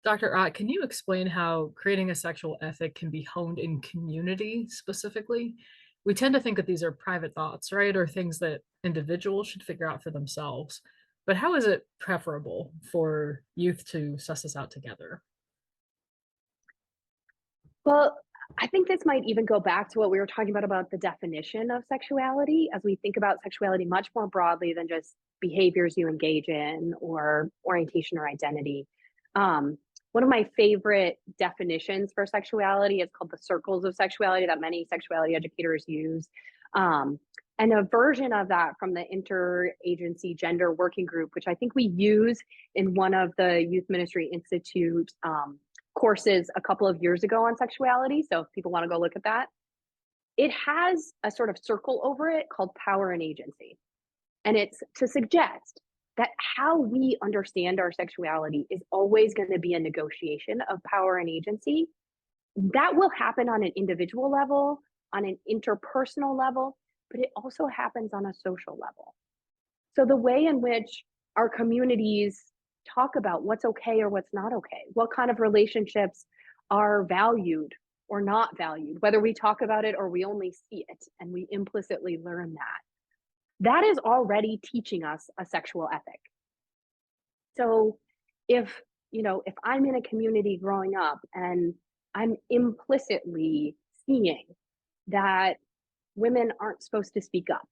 Dr. Ott, can you explain how creating a sexual ethic can be honed in community specifically? We tend to think that these are private thoughts, right? Or things that individuals should figure out for themselves. But how is it preferable for youth to suss this out together? Well, I think this might even go back to what we were talking about the definition of sexuality, as we think about sexuality much more broadly than just behaviors you engage in or orientation or identity. One of my favorite definitions for sexuality is called the circles of sexuality that many sexuality educators use. Um, and a version of that from the interagency gender working group, which I think we use in one of the Youth Ministry Institute courses a couple of years ago on sexuality. So if people want to go look at that, it has a sort of circle over it called power and agency. And it's to suggest that how we understand our sexuality is always going to be a negotiation of power and agency. That will happen on an individual level, on an interpersonal level, but it also happens on a social level. So the way in which our communities talk about what's okay or what's not okay, what kind of relationships are valued or not valued, whether we talk about it or we only see it and we implicitly learn that, that is already teaching us a sexual ethic. So if, if I'm in a community growing up and I'm implicitly seeing that women aren't supposed to speak up,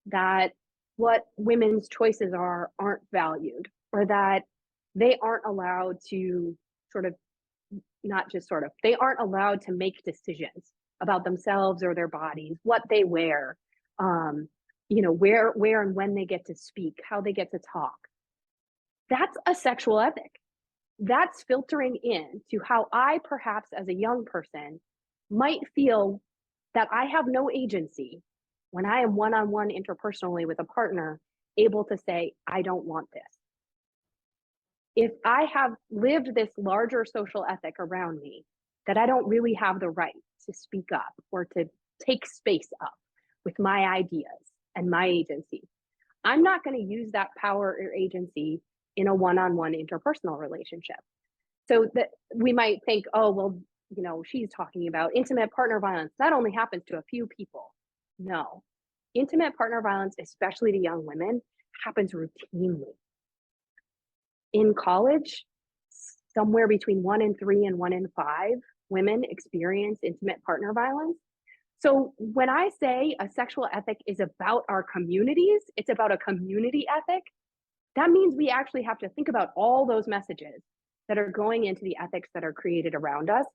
that what women's choices are aren't valued, or that they aren't allowed to sort of, not just sort of, they aren't allowed to make decisions about themselves or their bodies, what they wear, um, where and when they get to speak, how they get to talk. That's a sexual ethic. That's filtering in to how I, perhaps as a young person, might feel that I have no agency when I am one on one interpersonally with a partner, able to say, I don't want this. If I have lived this larger social ethic around me, that I don't really have the right to speak up or to take space up with my ideas and my agency, I'm not going to use that power or agency in a one on one interpersonal relationship. So that we might think, oh, well, she's talking about intimate partner violence. That only happens to a few people. No, intimate partner violence, especially to young women, happens routinely. In college, somewhere between 1 in 3 and 1 in 5 women experience intimate partner violence. So when I say a sexual ethic is about our communities, it's about a community ethic, that means we actually have to think about all those messages that are going into the ethics that are created around us.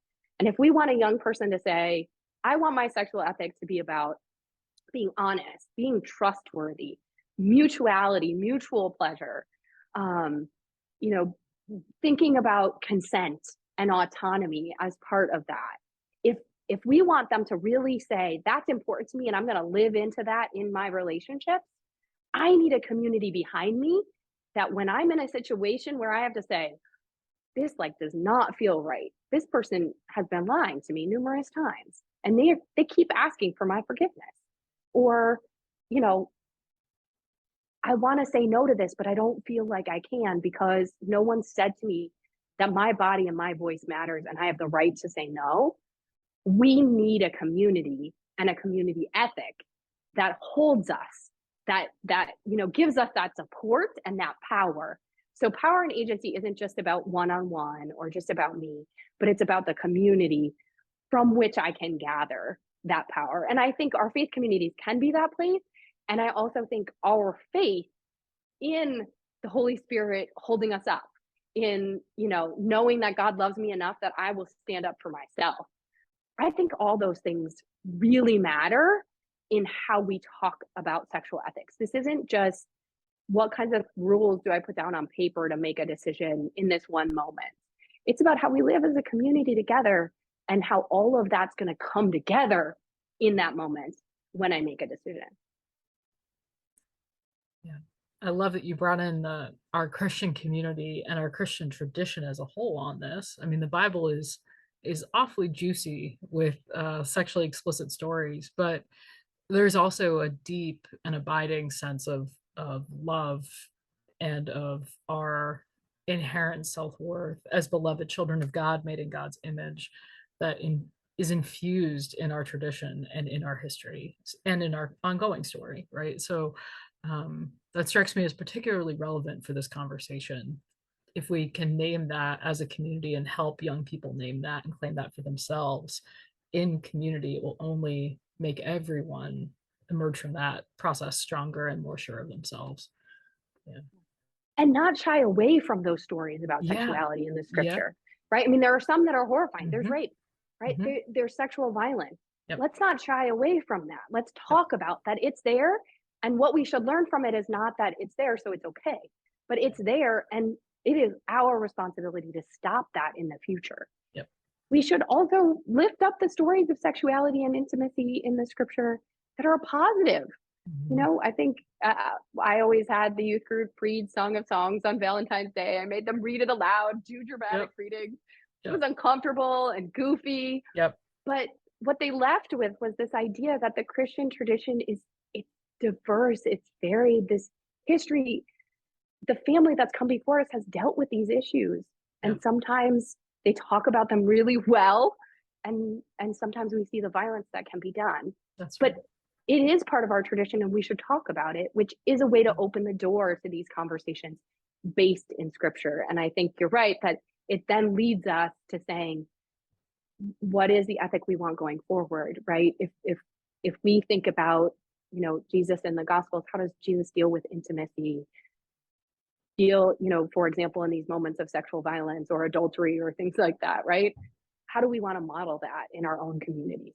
And if we want a young person to say, I want my sexual ethics to be about being honest, being trustworthy, mutuality, mutual pleasure, um, you know, thinking about consent and autonomy as part of that. If we want them to really say that's important to me and I'm going to live into that in my relationships, I need a community behind me that when I'm in a situation where I have to say, this does not feel right. This person has been lying to me numerous times and they keep asking for my forgiveness. Or, you know, I want to say no to this, but I don't feel like I can because no one said to me that my body and my voice matters and I have the right to say no. We need a community and a community ethic that holds us, that gives us that support and that power. So power and agency isn't just about one-on-one or just about me, but it's about the community from which I can gather that power. And I think our faith communities can be that place. And I also think our faith in the Holy Spirit holding us up, in knowing that God loves me enough that I will stand up for myself. I think all those things really matter in how we talk about sexual ethics. This isn't just what kinds of rules do I put down on paper to make a decision in this one moment. It's about how we live as a community together and how all of that's going to come together in that moment when I make a decision. Yeah. I love that you brought in our Christian community and our Christian tradition as a whole on this. I mean, the Bible is awfully juicy with sexually explicit stories, but there's also a deep and abiding sense of love and of our inherent self-worth as beloved children of God made in God's image that is infused in our tradition and in our history and in our ongoing story, right? So that strikes me as particularly relevant for this conversation. If we can name that as a community and help young people name that and claim that for themselves in community, it will only make everyone emerge from that process stronger and more sure of themselves. Yeah. And not shy away from those stories about Yeah. sexuality in the Yep. scripture, right? I mean, there are some that are horrifying. There's Hmm. rape, right? Hmm. There's sexual violence. Yep. Let's not shy away from that. Let's Yep. talk about that. It's there. And what we should learn from it is not that it's there, so it's okay, but Yeah. it's there. And it is our responsibility to stop that in the future. Yep. We should also lift up the stories of sexuality and intimacy in the scripture that are positive. You Hmm. know, I think I always had the youth group read Song of Songs on Valentine's Day. I made them read it aloud, do dramatic Yep. readings. It was Yep. uncomfortable and goofy, Yep. but what they left with was this idea that the Christian tradition is it's diverse, it's varied. This history, the family that's come before us has dealt with these issues, and Yep. sometimes they talk about them really well, and sometimes we see the violence that can be done. That's But right. it is part of our tradition, and we should talk about it, which is a way to Yeah. open the door to these conversations based in scripture. And I think you're right that it then leads us to saying, what is the ethic we want going forward, right? If we think about, you know, Jesus in the gospels, how does Jesus deal with intimacy, deal, you know, for example, in these moments of sexual violence or adultery or things like that, right? How do we want to model that in our own communities?